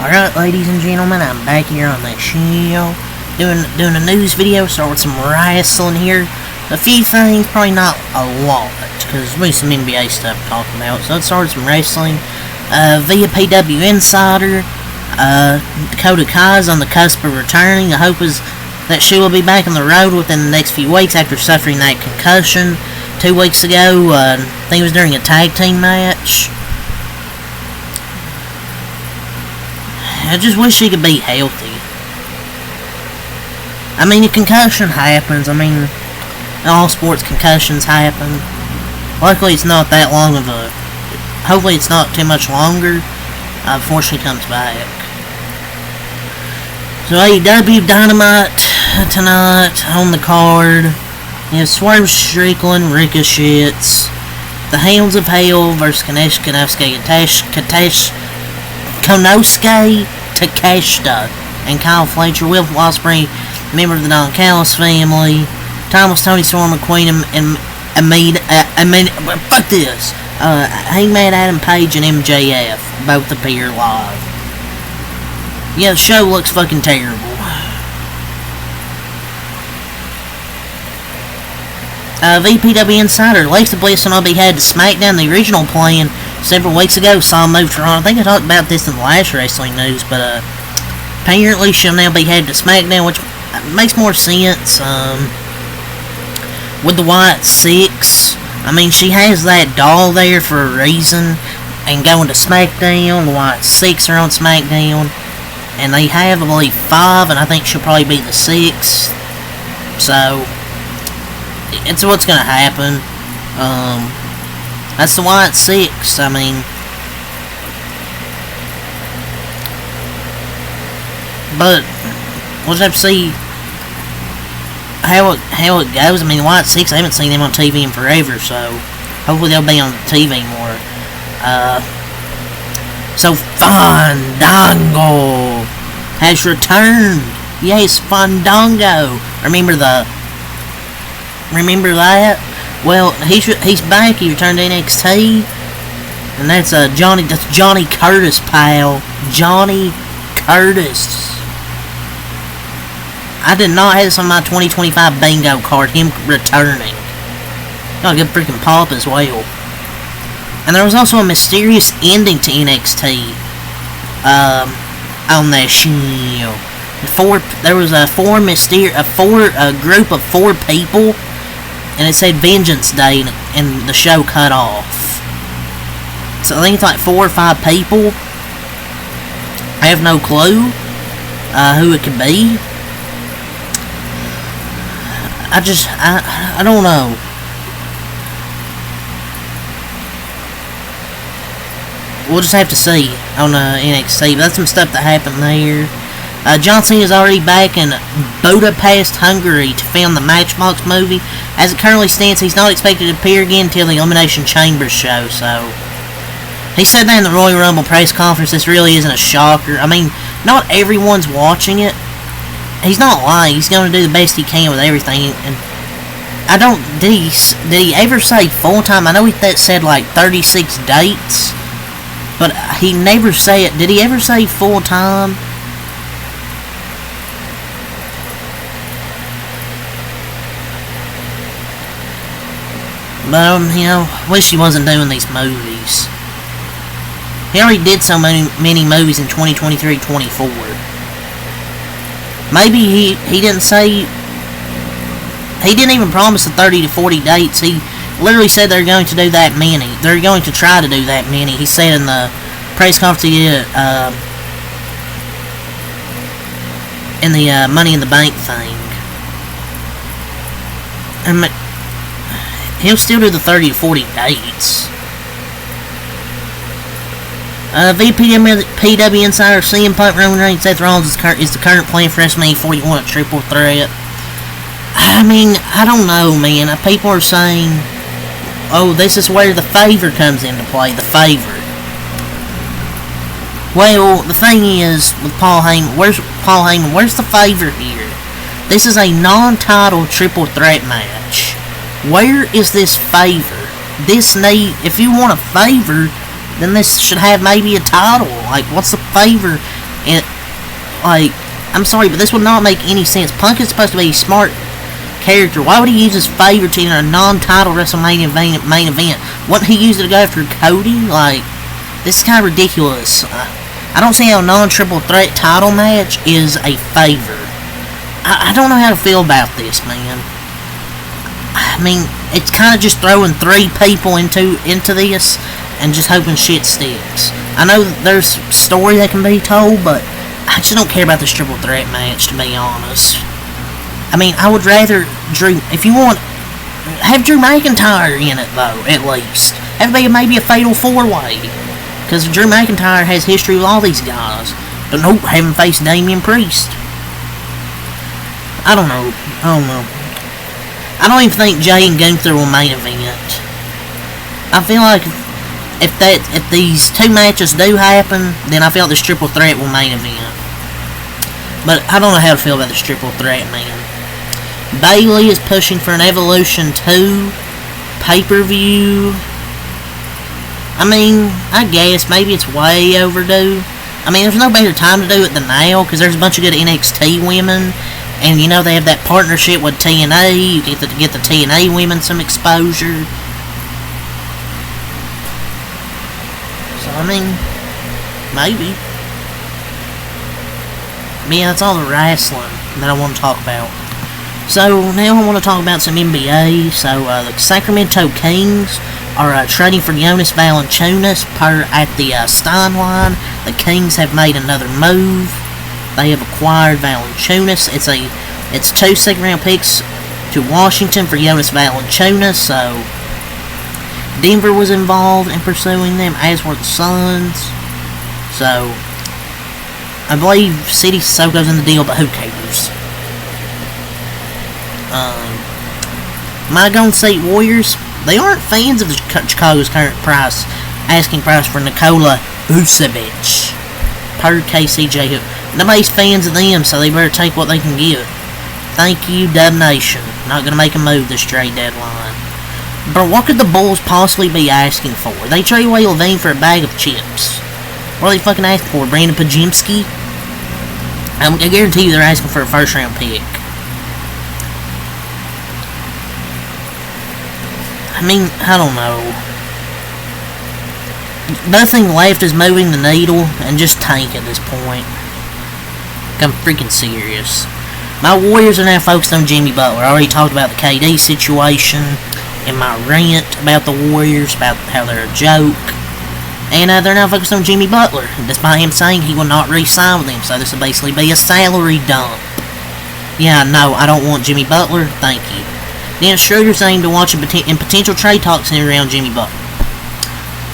Alright, ladies and gentlemen, I'm back here on the show, doing a news video, start with some wrestling here. A few things, probably not a lot, because there's some NBA stuff to talk about, so let's start with some wrestling. Via PW Insider, Dakota Kai's on the cusp of returning. The hope is that she will be back on the road within the next few weeks after suffering that concussion 2 weeks ago. I think it was during a tag team match. I just wish she could be healthy. I mean, a concussion happens. I mean, in all sports, concussions happen. Luckily, it's not that long of a... Hopefully, it's not too much longer before she comes back. So, AEW Dynamite tonight on the card. You have Swerve Strickland, Ricochet's, the Hounds of Hell versus Konosuke Takeshita and Kyle Fletcher, Will Ospreay, member of the Don Callis family, Thomas Tony Storm McQueen, and fuck this, Hangman Adam Page and MJF both appear live. Yeah, the show looks fucking terrible. VPW Insider, Alexa Bliss will be headed to SmackDown. The original plan several weeks ago saw a move to Raw. I think I talked about this in the last wrestling news, but apparently she'll now be headed to SmackDown, which makes more sense. With the White Six, I mean, she has that doll there for a reason, and going to SmackDown, the White Six are on SmackDown, and they have, I believe, 5, and I think she'll probably be the 6th. So it's what's gonna happen. That's the White Six. I mean, but we'll just have to see how it goes. I mean, the White Six, I haven't seen them on TV in forever, so hopefully they'll be on TV more. So Fandango has returned. Yes, Fandango. Remember that? Well, he's back. He returned to NXT, and that's Johnny Curtis, pal. Johnny Curtis. I did not have this on my 2025 bingo card. Him returning. Got a good freaking pop as well. And there was also a mysterious ending to NXT. On that show. There was a group of 4 people. And it said Vengeance Day, and the show cut off. So I think it's like 4 or 5 people. I have no clue who it could be. I don't know. We'll just have to see on NXT. But that's some stuff that happened there. John Cena is already back in Budapest, Hungary to film the Matchbox movie. As it currently stands, he's not expected to appear again until the Elimination Chamber show, so... He said that in the Royal Rumble press conference. This really isn't a shocker. I mean, not everyone's watching it. He's not lying. He's going to do the best he can with everything. And I don't... Did he ever say full-time? I know that said like 36 dates. But he never said... Did he ever say full-time? But, wish he wasn't doing these movies. He already did so many movies in 2023-24. Maybe he didn't say... He didn't even promise the 30 to 40 dates. He literally said they're going to do that many. They're going to try to do that many. He said in the press conference he did in the Money in the Bank thing. And he'll still do the 30 to 40 dates. PW Insider, CM Punk, Roman Reigns, Seth Rollins is the current plan for WrestleMania 41 Triple Threat. I mean, I don't know, man. People are saying, oh, this is where the favor comes into play. The favor. Well, the thing is, with Paul Heyman, where's the favor here? This is a non-title Triple Threat match. Where is this favor? If you want a favor, then this should have maybe a title. Like, what's the favor? And, like, I'm sorry, but this would not make any sense. Punk is supposed to be a smart character. Why would he use his favorite in a non-title WrestleMania main event? Wouldn't he use it to go after Cody? Like, this is kind of ridiculous. I don't see how a non-triple threat title match is a favor. I don't know how to feel about this, man. I mean, it's kind of just throwing 3 people into this and just hoping shit sticks. I know there's story that can be told, but I just don't care about this triple threat match, to be honest. I mean, I would rather if you want, have Drew McIntyre in it, though, at least. Have it be maybe a fatal 4-way. Because Drew McIntyre has history with all these guys. But nope, haven't faced Damian Priest. I don't know. I don't even think Jay and Gunther will main event. I feel like if these 2 matches do happen, then I feel like this triple threat will main event. But I don't know how to feel about this triple threat, man. Bayley is pushing for an Evolution 2 pay-per-view. I mean, I guess maybe it's way overdue. I mean, there's no better time to do it than now, because there's a bunch of good NXT women, and you know they have that partnership with TNA. You get the TNA women some exposure. So I mean, maybe. But yeah, that's all the wrestling that I want to talk about. So now I want to talk about some NBA. So the Sacramento Kings are trading for Jonas Valanciunas at the Steinline. The Kings have made another move. They have acquired Valanciunas. It's 2 second-round picks to Washington for Jonas Valanciunas. So Denver was involved in pursuing them, as were the Suns. So I believe City so goes in the deal, but who cares? My Golden State Warriors, they aren't fans of the Chicago's current asking price for Nikola Vucevic, per KCJ. Nobody's fans of them, so they better take what they can get. Thank you, Dub Nation. Not gonna make a move this trade deadline. But what could the Bulls possibly be asking for? They trade away Levine for a bag of chips. What are they fucking asking for? Brandon Pajimski? I guarantee you they're asking for a first-round pick. I mean, I don't know. Nothing left is moving the needle, and just tank at this point. I'm freaking serious. My Warriors are now focused on Jimmy Butler. I already talked about the KD situation in my rant about the Warriors, about how they're a joke. And they're now focused on Jimmy Butler, despite him saying he will not re-sign with them, so this will basically be a salary dump. Yeah, no, I don't want Jimmy Butler, thank you. Then Schroeder's aimed to watch in potential trade talks in and around Jimmy Butler.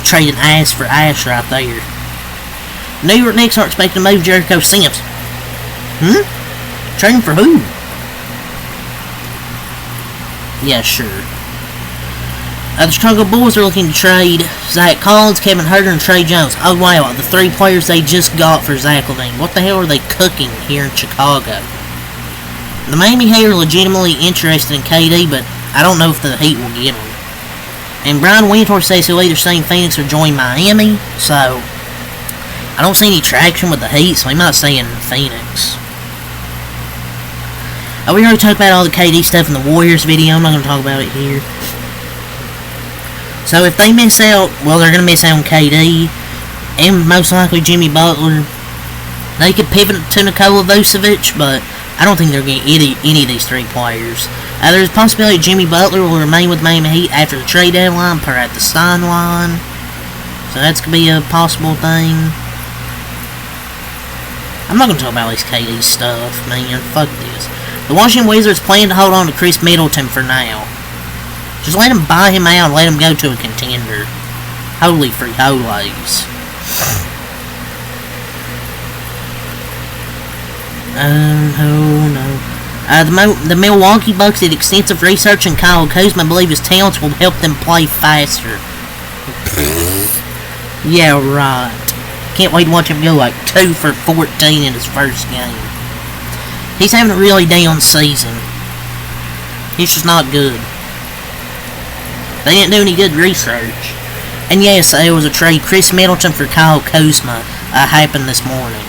Trading ass for ass right there. New York Knicks are expecting to move Jericho Sims. Trading for who? Yeah, sure. The Chicago Bulls are looking to trade Zach Collins, Kevin Huerter, and Trey Jones. Oh wow, the 3 players they just got for Zach Levine. What the hell are they cooking here in Chicago? The Miami Heat are legitimately interested in KD, but I don't know if the Heat will get him. And Brian Winter says he'll either stay in Phoenix or join Miami, so I don't see any traction with the Heat, so he might stay in Phoenix. We already talked about all the KD stuff in the Warriors video. I'm not going to talk about it here. So if they miss out, well, they're going to miss out on KD and most likely Jimmy Butler. They could pivot to Nikola Vucevic, but I don't think they're going to get any of these 3 players. There's a possibility Jimmy Butler will remain with Miami Heat after the trade deadline, per at the Steinline. So that's going to be a possible thing. I'm not going to talk about this KD stuff, man. Fuck this. The Washington Wizards plan to hold on to Chris Middleton for now. Just let him buy him out and let him go to a contender. Holy free holies. Oh no. The Milwaukee Bucks did extensive research and Kyle Kuzma believe his talents will help them play faster. Yeah, right. Can't wait to watch him go like 2 for 14 in his first game. He's having a really down season. He's just not good. They didn't do any good research. And yes, there was a trade. Chris Middleton for Kyle Kuzma happened this morning.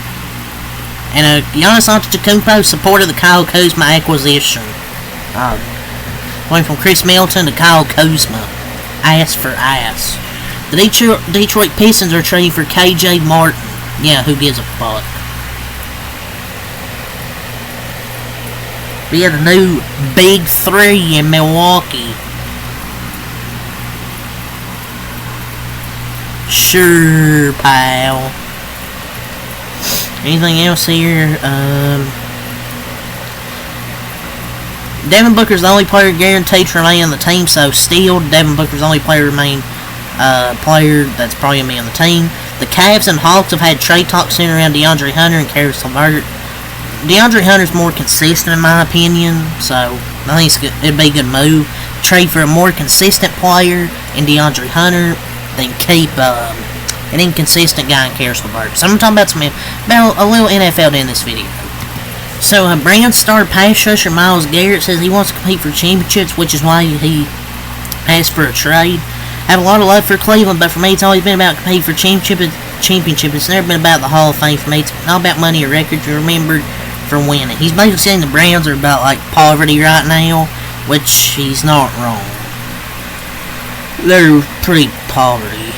And Giannis Antetokounmpo supported the Kyle Kuzma acquisition. Going from Chris Middleton to Kyle Kuzma. Ass for ass. The Detroit Pistons are trading for KJ Martin. Yeah, who gives a fuck? We have the new Big Three in Milwaukee. Sure, pal. Anything else here? Devin Booker's the only player guaranteed to remain on the team, so still, Devin Booker's the only player player that's probably going to be on the team. The Cavs and Hawks have had trade talks centered around DeAndre Hunter and Caris LeVert. DeAndre Hunter's more consistent in my opinion, so I think it'd be a good move. Trade for a more consistent player in DeAndre Hunter than keep an inconsistent guy in Caris LeVert. So I'm talking about a little NFL in this video. So brand star pass rusher Myles Garrett says he wants to compete for championships, which is why he asked for a trade. I have a lot of love for Cleveland, but for me it's always been about competing for championship. It's never been about the Hall of Fame for me. It's not about money or records. You're remembered for winning. He's basically saying the Browns are about like poverty right now, which he's not wrong. They're pretty poverty.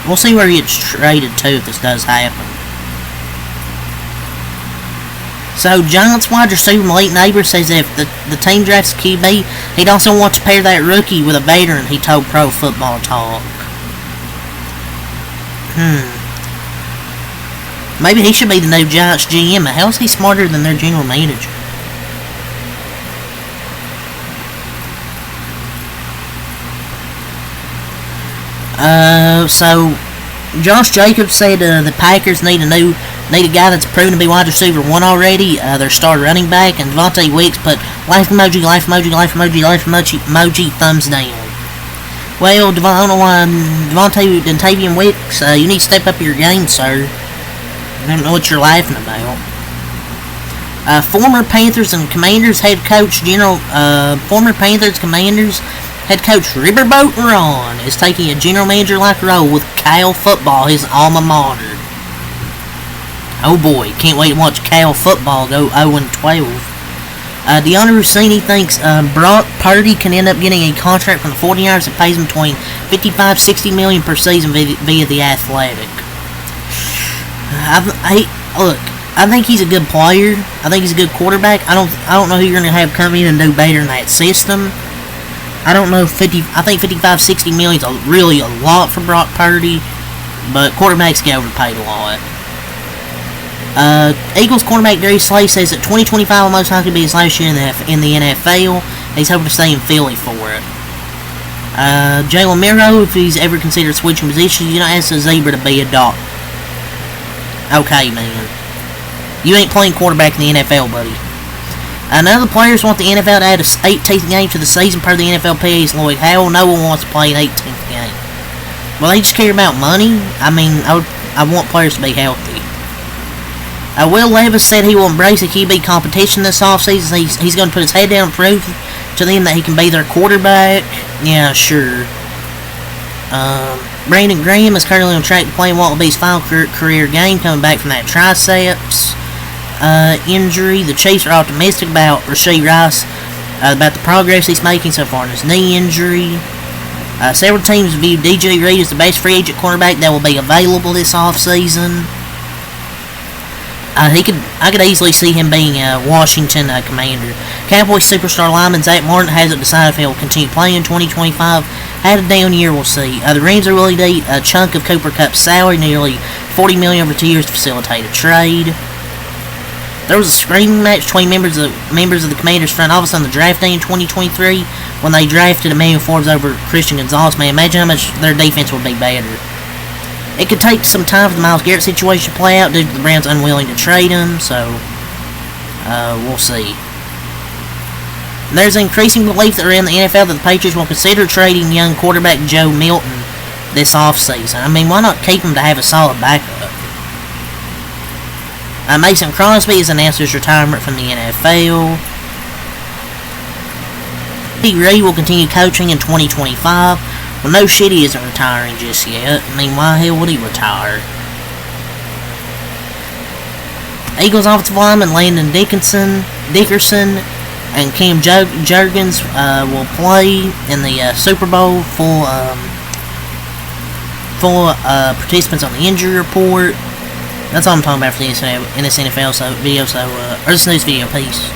We'll see where he gets traded to if this does happen. So, Giants wide receiver Malik Neighbors says if the team drafts a QB, he'd also want to pair that rookie with a veteran, he told Pro Football Talk. Maybe he should be the new Giants GM. How is he smarter than their general manager? So Josh Jacobs said the Packers need a guy that's proven to be wide receiver 1 already. Their star running back, and Devontae Wicks put life emoji, thumbs down. Well, I don't know why Dontavian Wicks, you need to step up your game, sir. I don't know what you're laughing about. Former Panthers Commanders head coach Riverboat Ron is taking a general manager-like role with Cal football, his alma mater. Oh boy, can't wait to watch Cal football go 0-12. Deanna Rossini thinks Brock Purdy can end up getting a contract from the 49ers that pays him between $55-60 million per season via The Athletic. I think he's a good player. I think he's a good quarterback. I don't know who you're going to have come in and do better in that system. I don't know I think $55-60 million is really a lot for Brock Purdy, but quarterbacks get overpaid a lot. Eagles cornerback Darius Slay says that 2025 will most likely be his last year in the NFL. He's hoping to stay in Philly for it. Jalen Miro, if he's ever considered switching positions, you don't ask a zebra to be a dog. Okay, man. You ain't playing quarterback in the NFL, buddy. None of the players want the NFL to add an 18th game to the season per the NFLPA's Lloyd Howell. No one wants to play an 18th game. Well, they just care about money. I mean, I want players to be healthy. Will Levis said he will embrace the QB competition this offseason. He's going to put his head down and prove to them that he can be their quarterback. Yeah, sure. Brandon Graham is currently on track to play in what will be his final career game, coming back from that triceps injury. The Chiefs are optimistic about Rashee Rice, about the progress he's making so far in his knee injury. Several teams view DJ Reed as the best free agent cornerback that will be available this offseason. I could easily see him being a Washington Commander. Cowboys superstar lineman Zach Martin hasn't decided if he will continue playing in 2025. Had a down year, we'll see. The Rams are willing to eat a chunk of Cooper Kupp's salary, nearly $40 million over 2 years, to facilitate a trade. There was a screaming match between members of the Commanders' front office on the draft day in 2023 when they drafted Emmanuel Forbes over Christian Gonzalez. Man, imagine how much their defense would be better. It could take some time for the Myles Garrett situation to play out due to the Browns unwilling to trade him, so we'll see. There's increasing belief that around the NFL that the Patriots will consider trading young quarterback Joe Milton this offseason. I mean, why not keep him to have a solid backup? Mason Crosby has announced his retirement from the NFL. Pete Reed will continue coaching in 2025. Well, no shit, he isn't retiring just yet. I mean, why the hell would he retire? Eagles offensive lineman Landon Dickerson and Cam Jurgens will play in the Super Bowl. Full participants on the injury report. That's all I'm talking about for this NFL video. Or this news video. Peace.